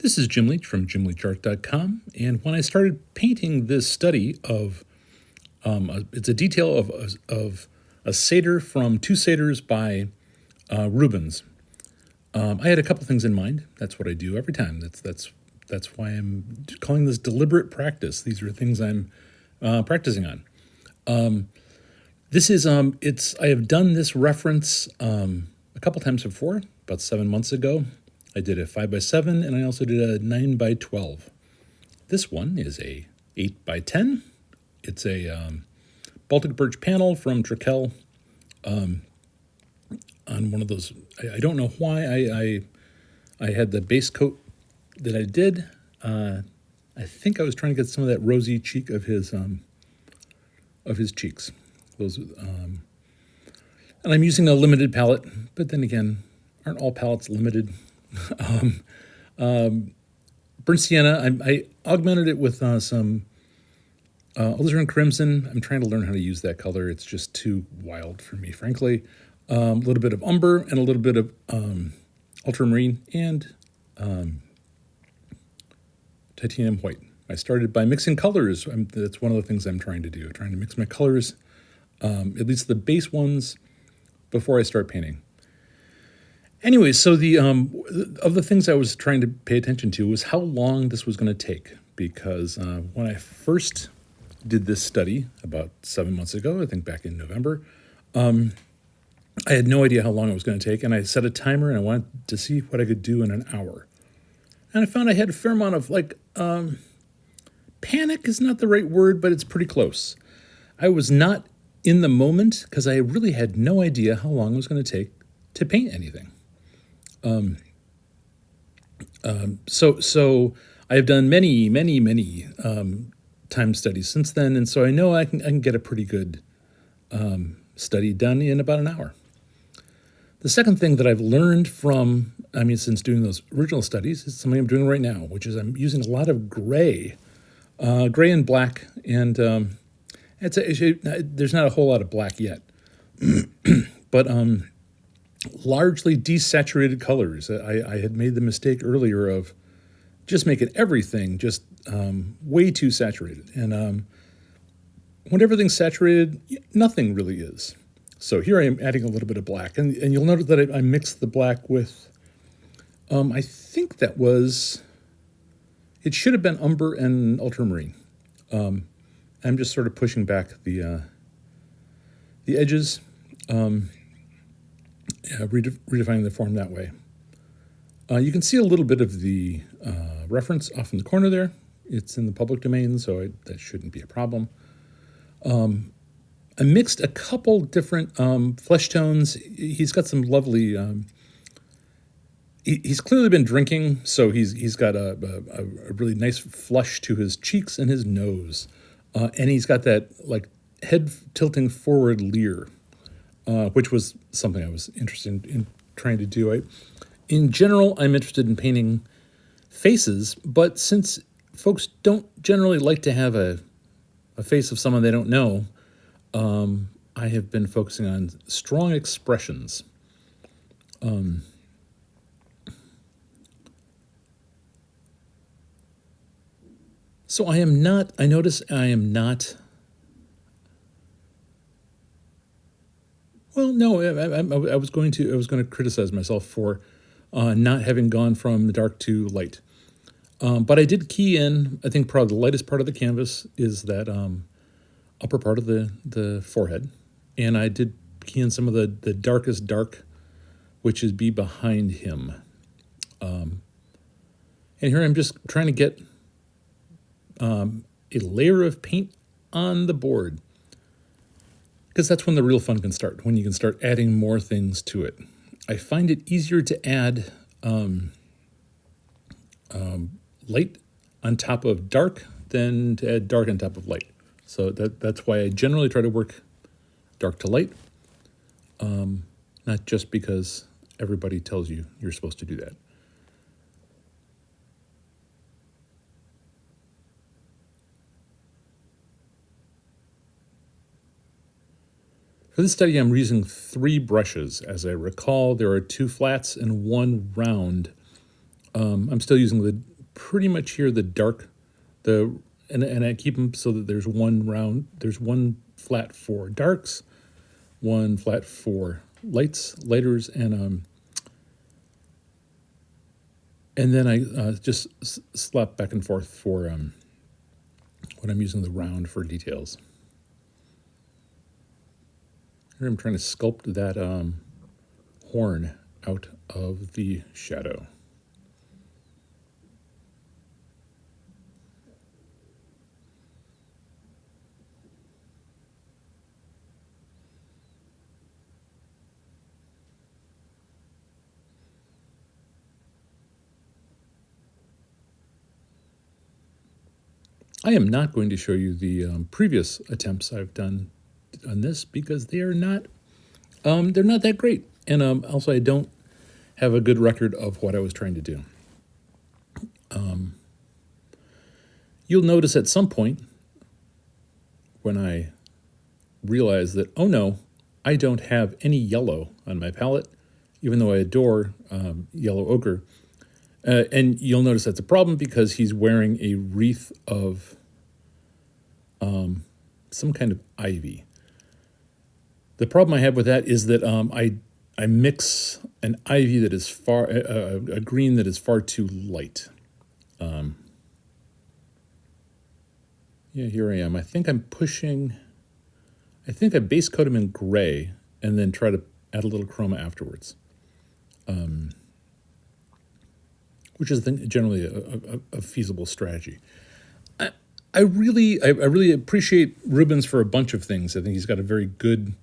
This is Jim Leach from jimleachart.com, and when I started painting this study of, it's a detail of a Satyr from two Satyrs by Rubens. I had a couple things in mind. That's what I do every time. That's why I'm calling this deliberate practice. These are things I'm practicing on. This is I have done this reference a couple times before. About 7 months ago, I did a 5x7, and I also did a 9x12. This one is a 8x10. It's a Baltic birch panel from Trakell. On one of those, I don't know why I had the base coat that I did. I think I was trying to get some of that rosy cheek of his cheeks. Those, and I'm using a limited palette, but then again, aren't all palettes limited? Burnt sienna, I augmented it with some alizarin crimson. I'm trying to learn how to use that color. It's just too wild for me, frankly. A little bit of umber and a little bit of ultramarine and titanium white. I started by mixing colors. That's one of the things I'm trying to do, trying to mix my colors, at least the base ones, before I start painting. Anyway, so of the things I was trying to pay attention to was how long this was going to take, because when I first did this study about 7 months ago, I think back in November, I had no idea how long it was going to take, and I set a timer, and I wanted to see what I could do in an hour. And I found I had a fair amount of, panic is not the right word, but it's pretty close. I was not in the moment, because I really had no idea how long it was going to take to paint anything. So I have done many time studies since then, and so I know I can get a pretty good study done in about an hour. The second thing that I've learned since doing those original studies is something I'm doing right now, which is I'm using a lot of gray and black, and there's not a whole lot of black yet, but largely desaturated colors. I had made the mistake earlier of just making everything just way too saturated, and when everything's saturated, nothing really is. So here I am adding a little bit of black, and you'll notice that I mixed the black with, I think it should have been umber and ultramarine. I'm just sort of pushing back the edges, redefining the form that way. You can see a little bit of the reference off in the corner there. It's in the public domain, so that shouldn't be a problem. I mixed a couple different flesh tones. He's got some lovely. He's clearly been drinking, so he's got a really nice flush to his cheeks and his nose, and he's got that head tilting forward leer, which was something I was interested in trying to do. In general, I'm interested in painting faces, but since folks don't generally like to have a face of someone they don't know, I have been focusing on strong expressions. So I notice I am not, well, no, I was going to criticize myself for not having gone from dark to light. But I did key in, I think probably the lightest part of the canvas is that upper part of the forehead. And I did key in some of the darkest dark, which is be behind him. And here I'm just trying to get a layer of paint on the board, because that's when the real fun can start, when you can start adding more things to it. I find it easier to add light on top of dark than to add dark on top of light. So that's why I generally try to work dark to light, not just because everybody tells you you're supposed to do that. For this study, I'm using 3 brushes. As I recall, there are 2 flats and 1 round I'm still using the pretty much here the dark, and I keep them so that there's one flat for darks, one flat for lighters, and then I just slap back and forth for when I'm using the round for details. Here I'm trying to sculpt that horn out of the shadow. I am not going to show you the previous attempts I've done on this because they're not that great, and also I don't have a good record of what I was trying to do. You'll notice at some point when I realize that, oh no, I don't have any yellow on my palette, even though I adore yellow ochre. And you'll notice that's a problem because he's wearing a wreath of some kind of ivy. The problem I have with that is that I mix an ivy that is a green that is far too light. Yeah, here I am. I think I base coat him in gray and then try to add a little chroma afterwards. Which is generally a feasible strategy. I really appreciate Rubens for a bunch of things. I think he's got a very good,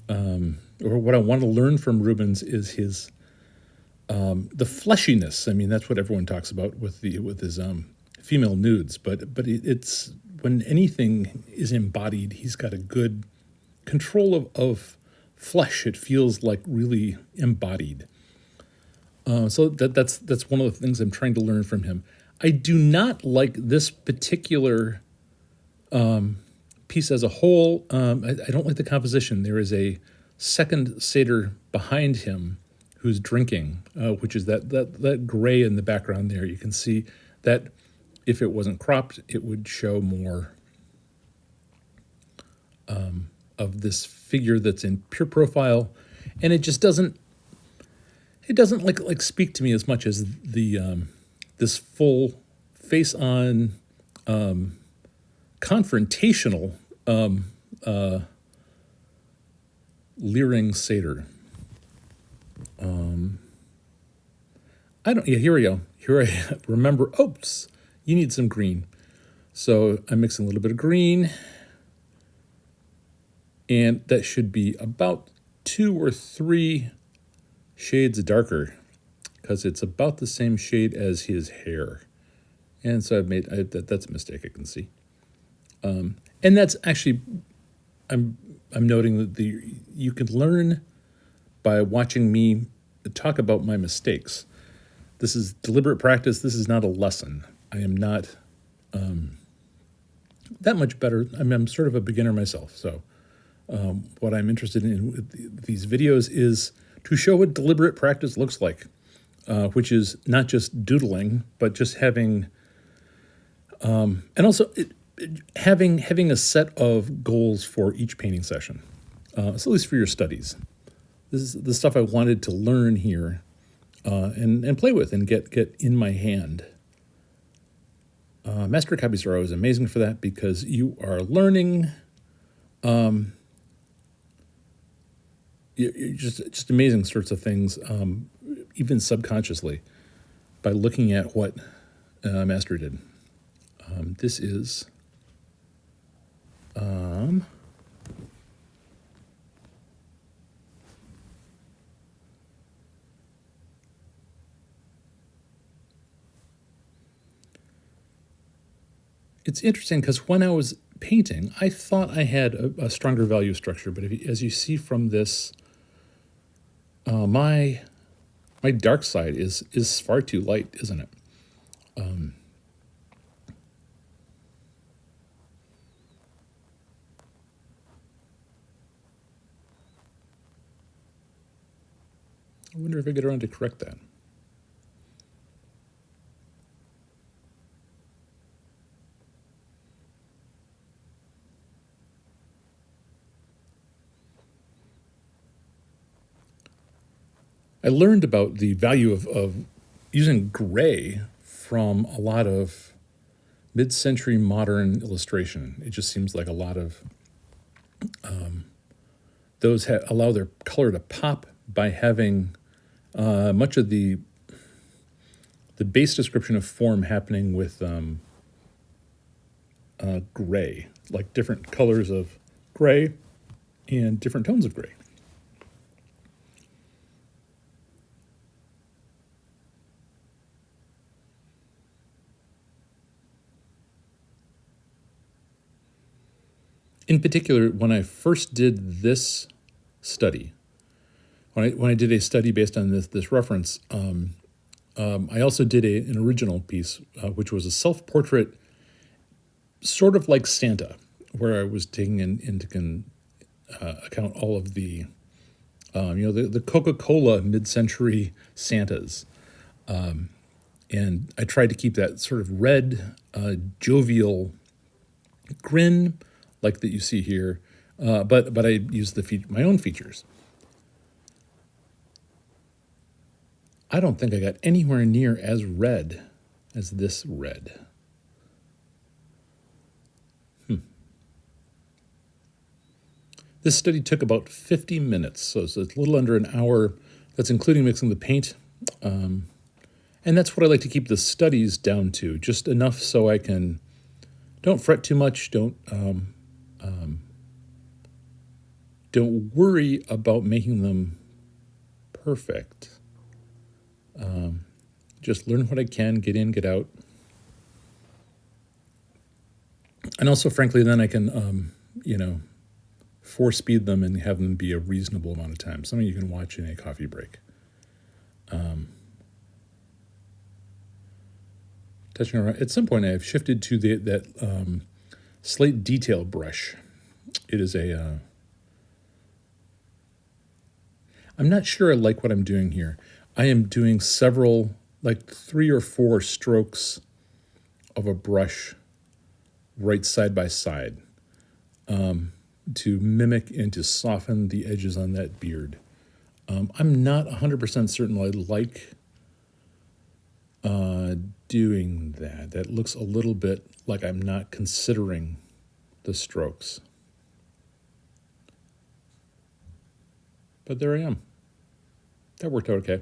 or what I want to learn from Rubens is his, the fleshiness. I mean, that's what everyone talks about with his female nudes, but it's when anything is embodied, he's got a good control of flesh. It feels like really embodied. So that's one of the things I'm trying to learn from him. I do not like this particular piece as a whole. I don't like the composition. There is a second satyr behind him who's drinking, which is that gray in the background there. You can see that if it wasn't cropped, it would show more of this figure that's in pure profile, and it just doesn't. It doesn't like speak to me as much as the this full face-on confrontational leering satyr. Here we go. Here I remember. Oops, you need some green. So I'm mixing a little bit of green, and that should be about 2 or 3 shades darker, because it's about the same shade as his hair. And so that's a mistake I can see. And that's actually, I'm noting that you can learn by watching me talk about my mistakes. This is deliberate practice. This is not a lesson. I am not that much better. I'm sort of a beginner myself. So what I'm interested in with these videos is to show what deliberate practice looks like, which is not just doodling, but just having, and also having a set of goals for each painting session. So at least for your studies. This is the stuff I wanted to learn here and play with and get in my hand. Master copies are always amazing for that because you are learning. You're just amazing sorts of things, even subconsciously, by looking at what Master did. This is it's interesting because when I was painting, I thought I had a stronger value structure, but as you see from this, my dark side is far too light, isn't it? I wonder if I get around to correct that. I learned about the value of using gray from a lot of mid-century modern illustration. It just seems like a lot of those allow their color to pop by having much of the base description of form happening with gray, like different colors of gray and different tones of gray. In particular, when I first did this study, when I did a study based on this reference, I also did an original piece, which was a self-portrait, sort of like Santa, where I was taking into account all of the, the Coca-Cola mid-century Santas. And I tried to keep that sort of red, jovial grin like that you see here, but I used my own features. I don't think I got anywhere near as red as this red. This study took about 50 minutes, so it's a little under an hour. That's including mixing the paint. And that's what I like to keep the studies down to, just enough so I don't fret too much, don't worry about making them perfect. Just learn what I can, get in, get out. And also, frankly, then I can, 4-speed them and have them be a reasonable amount of time. Something you can watch in a coffee break. Touching around, at some point I've shifted to that slate detail brush. It is I'm not sure I like what I'm doing here. I am doing several, like 3 or 4 strokes of a brush right side by side to mimic and to soften the edges on that beard. I'm not 100% certain I like doing that. That looks a little bit like I'm not considering the strokes. But there I am. That worked out okay.